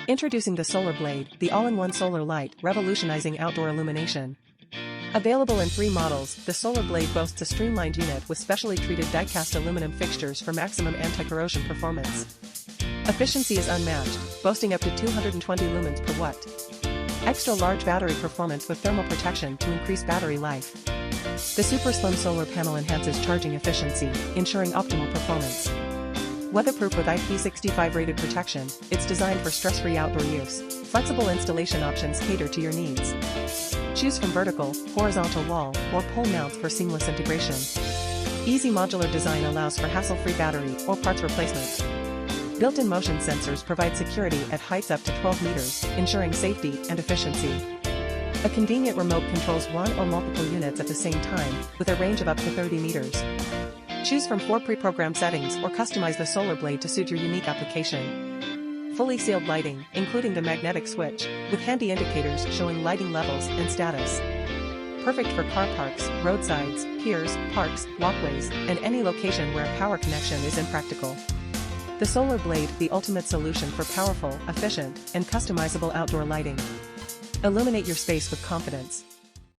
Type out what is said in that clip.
Introducing the Solarblade, the all-in-one solar light revolutionizing outdoor illumination. Available in 3 models, the Solarblade boasts a streamlined unit with specially treated die-cast aluminum fixtures for maximum anti-corrosion performance. Efficiency is unmatched, boasting up to 220 lumens per watt. Extra large battery performance with thermal protection to increase battery life. The super slim solar panel enhances charging efficiency, ensuring optimal performance. Weatherproof with IP65 rated protection, it's designed for stress-free outdoor use. Flexible installation options cater to your needs. Choose from vertical, horizontal wall, or pole mounts for seamless integration. Easy modular design allows for hassle-free battery or parts replacement. Built-in motion sensors provide security at heights up to 12 meters, ensuring safety and efficiency. A convenient remote controls one or multiple units at the same time, with a range of up to 30 meters. Choose from 4 pre-programmed settings or customize the Solarblade to suit your unique application. Fully sealed lighting, including the magnetic switch, with handy indicators showing lighting levels and status. Perfect for car parks, roadsides, piers, parks, walkways, and any location where a power connection is impractical. The Solarblade, the ultimate solution for powerful, efficient, and customizable outdoor lighting. Illuminate your space with confidence.